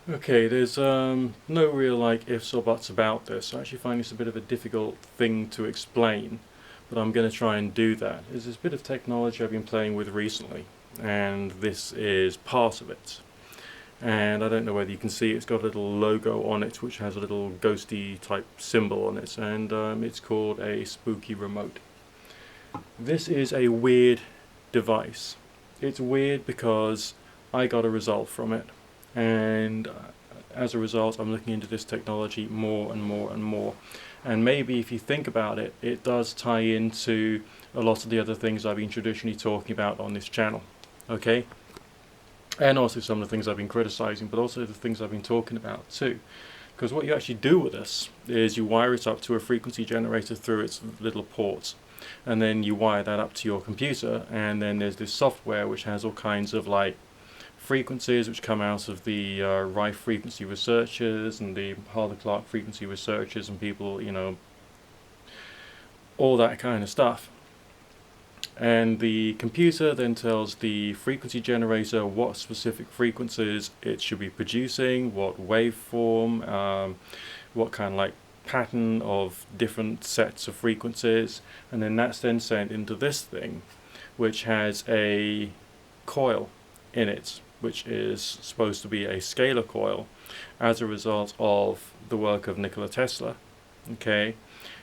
Okay, there's no real like ifs or buts about this. I actually find this a bit of a difficult thing to explain, but I'm going to try and do that. There's this bit of technology I've been playing with recently, and this is part of it. And I don't know whether you can see it's got a little logo on it which has a little ghosty type symbol on it, and it's called a spooky remote. This is a weird device. It's weird because I got a result from it, and as a result, I'm looking into this technology more and more and more. And maybe if you think about it, it does tie into a lot of the other things I've been traditionally talking about on this channel. Okay? And also some of the things I've been criticizing, but also the things I've been talking about too. Because what you actually do with this is you wire it up to a frequency generator through its little ports, and then you wire that up to your computer, and then there's this software which has all kinds of like frequencies which come out of the Rife frequency researchers and the Harlan Clark frequency researchers and people, all that kind of stuff. And the computer then tells the frequency generator what specific frequencies it should be producing, what waveform, what kind of like pattern of different sets of frequencies, and then that's then sent into this thing, which has a coil in it, which is supposed to be a scalar coil as a result of the work of Nikola Tesla. Okay,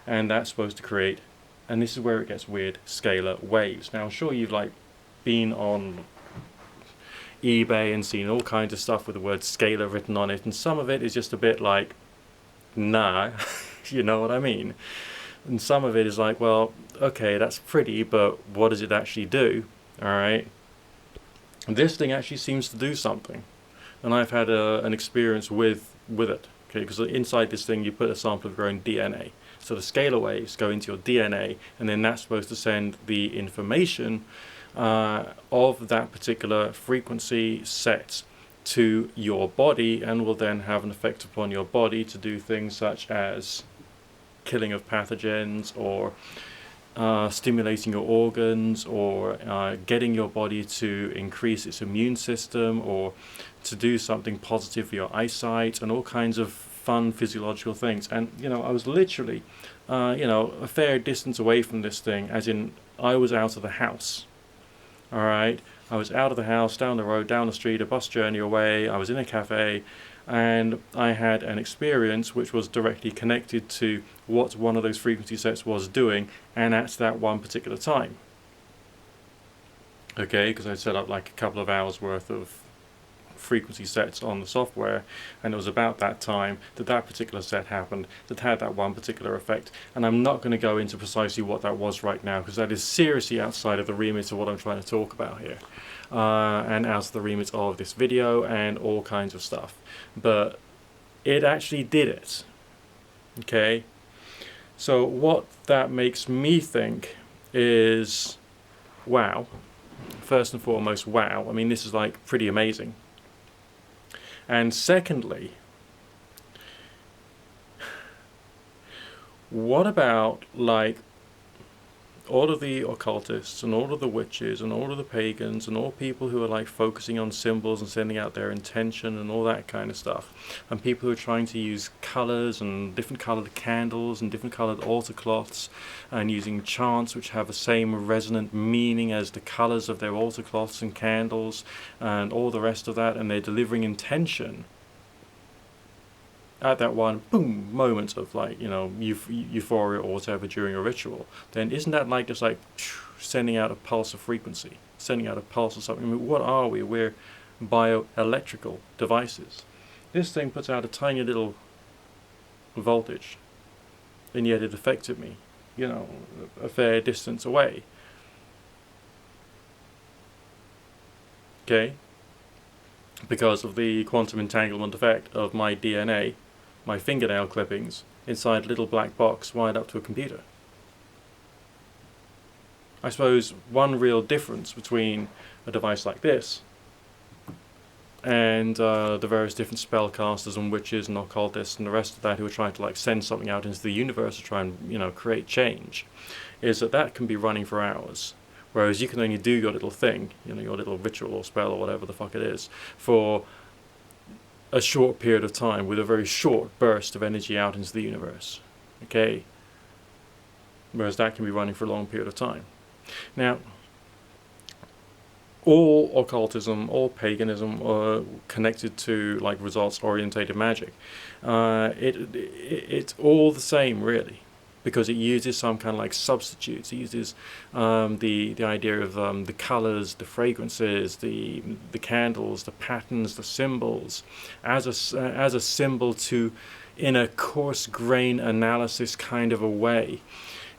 and that's supposed to create, and this is where it gets weird, scalar waves. Now I'm sure you've like been on eBay and seen all kinds of stuff with the word scalar written on it, and some of it is just a bit like, nah, you know what I mean? And some of it is like, well, okay, that's pretty, but what does it actually do? Alright? This thing actually seems to do something. And I've had an experience with it. Okay, because inside this thing you put a sample of your own DNA. So the scalar waves go into your DNA, and then that's supposed to send the information of that particular frequency set to your body, and will then have an effect upon your body to do things such as killing of pathogens, or stimulating your organs, or getting your body to increase its immune system, or to do something positive for your eyesight, and all kinds of fun physiological things. And I was literally a fair distance away from this thing, as in I was out of the house. Alright, I was out of the house, down the road, down the street, a bus journey away. I was in a cafe, and I had an experience which was directly connected to what one of those frequency sets was doing, and at that one particular time. Okay, because I'd set up like a couple of hours worth of frequency sets on the software, and it was about that time that that particular set happened that had that one particular effect. And I'm not going to go into precisely what that was right now, because that is seriously outside of the remit of what I'm trying to talk about here, and out of the remit of this video and all kinds of stuff. But it actually did it. Okay, so what that makes me think is, wow. First and foremost, wow. I mean, this is like pretty amazing. And secondly, what about like all of the occultists and all of the witches and all of the pagans and all people who are like focusing on symbols and sending out their intention and all that kind of stuff, and people who are trying to use colors and different colored candles and different colored altar cloths, and using chants which have the same resonant meaning as the colors of their altar cloths and candles and all the rest of that, and they're delivering intention at that one boom moment of like euphoria or whatever during a ritual, then isn't that like just like sending out a pulse of frequency, sending out a pulse of something? I mean, what are we? We're bioelectrical devices. This thing puts out a tiny little voltage, and yet it affected me a fair distance away. Okay, because of the quantum entanglement effect of my DNA, my fingernail clippings, inside a little black box wired up to a computer. I suppose one real difference between a device like this and the various different spellcasters and witches and occultists and the rest of that who are trying to like send something out into the universe to try and create change, is that can be running for hours. Whereas you can only do your little thing, your little ritual or spell or whatever the fuck it is, for a short period of time with a very short burst of energy out into the universe. Okay, whereas that can be running for a long period of time. Now, all occultism, all paganism are connected to like results-orientated magic. It's all the same, really, because it uses some kind of like substitutes. It uses the idea of the colors, the fragrances, the candles, the patterns, the symbols, as a symbol to, in a coarse grain analysis kind of a way,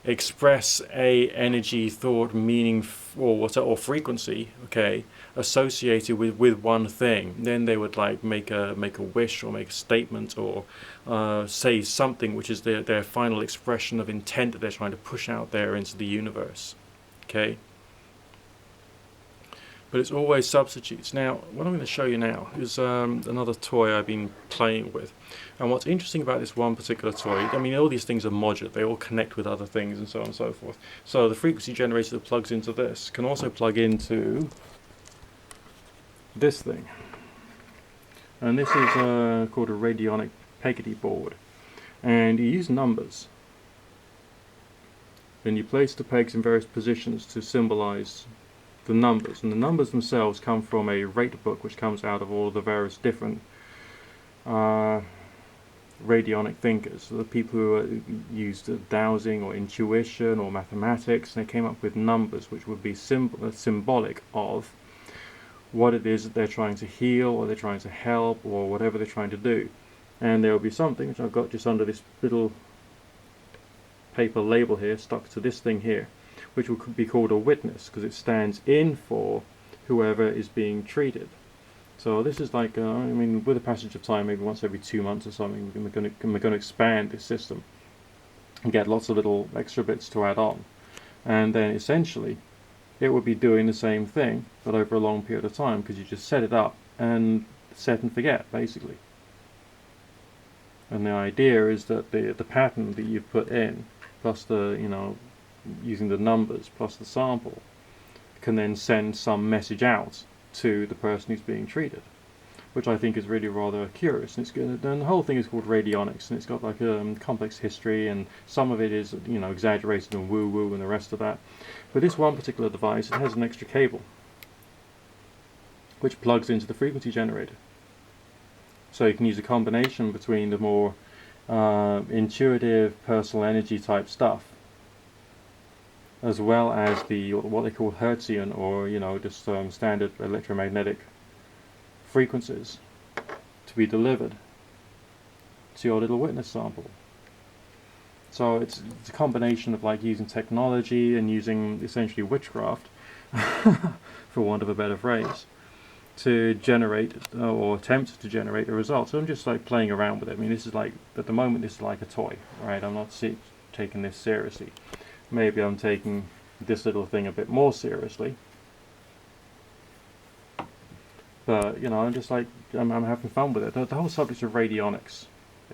express a energy, thought, meaning, or frequency, okay, associated with one thing. Then they would like make a wish or make a statement or say something which is their final expression of intent that they're trying to push out there into the universe. Okay. But it's always substitutes. Now, what I'm going to show you now is another toy I've been playing with. And what's interesting about this one particular toy, I mean, all these things are modular. They all connect with other things and so on and so forth. So the frequency generator that plugs into this can also plug into this thing. And this is called a Radionic Peggotty board. And you use numbers. Then you place the pegs in various positions to symbolize the numbers, and the numbers themselves come from a rate book which comes out of all the various different radionic thinkers. So the people who used dowsing or intuition or mathematics, and they came up with numbers which would be symbolic of what it is that they're trying to heal or they're trying to help or whatever they're trying to do. And there will be something which I've got just under this little paper label here stuck to this thing here, which will be called a witness, because it stands in for whoever is being treated. So this is like, I mean, with the passage of time, maybe once every 2 months or something, we're going to expand this system and get lots of little extra bits to add on. And then essentially, it would be doing the same thing, but over a long period of time, because you just set it up and set and forget, basically. And the idea is that the pattern that you've put in, plus the, using the numbers plus the sample, can then send some message out to the person who's being treated, which I think is really rather curious. And it's good. And the whole thing is called Radionics, and it's got like a complex history, and some of it is exaggerated and woo-woo and the rest of that. But this one particular device, it has an extra cable which plugs into the frequency generator. So you can use a combination between the more intuitive personal energy type stuff, as well as the what they call Hertzian, or just standard electromagnetic frequencies, to be delivered to your little witness sample. So it's a combination of like using technology and using essentially witchcraft, for want of a better phrase, to generate or attempt to generate a result. So I'm just like playing around with it. I mean, this is like, at the moment, this is like a toy, right? I'm not taking this seriously. Maybe I'm taking this little thing a bit more seriously. But, I'm just like, I'm having fun with it. The whole subject of radionics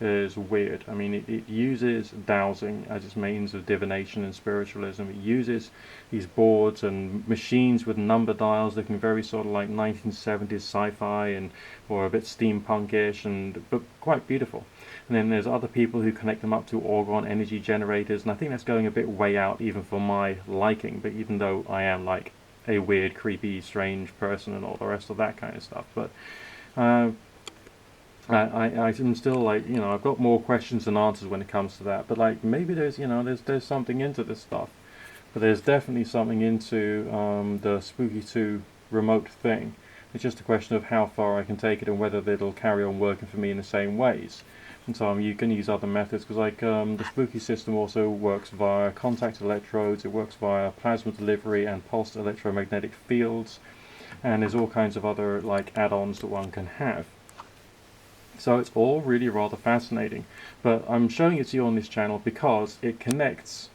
is weird. I mean, it uses dowsing as its means of divination and spiritualism. It uses these boards and machines with number dials looking very sort of like 1970s sci-fi or a bit steampunkish, but quite beautiful. And then there's other people who connect them up to orgone energy generators, and I think that's going a bit way out even for my liking, but even though I am like a weird, creepy, strange person and all the rest of that kind of stuff. But I'm still like, I've got more questions than answers when it comes to that. But like, maybe there's something into this stuff. But there's definitely something into the Spooky 2 remote thing. It's just a question of how far I can take it and whether it'll carry on working for me in the same ways. And so you can use other methods, because like the Spooky system also works via contact electrodes, it works via plasma delivery and pulsed electromagnetic fields, and there's all kinds of other like add-ons that one can have. So it's all really rather fascinating. But I'm showing it to you on this channel because it connects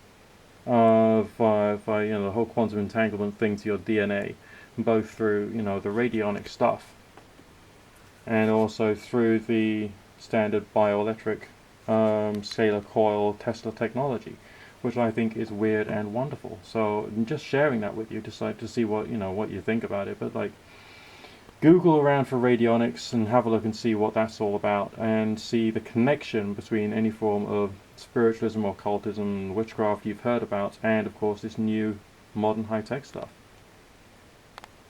via the whole quantum entanglement thing to your DNA, both through the radionic stuff and also through the standard bioelectric scalar coil Tesla technology, which I think is weird and wonderful. So I'm just sharing that with you, just like to see what what you think about it. But like, Google around for radionics and have a look and see what that's all about, and see the connection between any form of spiritualism, occultism, witchcraft you've heard about, and of course this new modern high-tech stuff.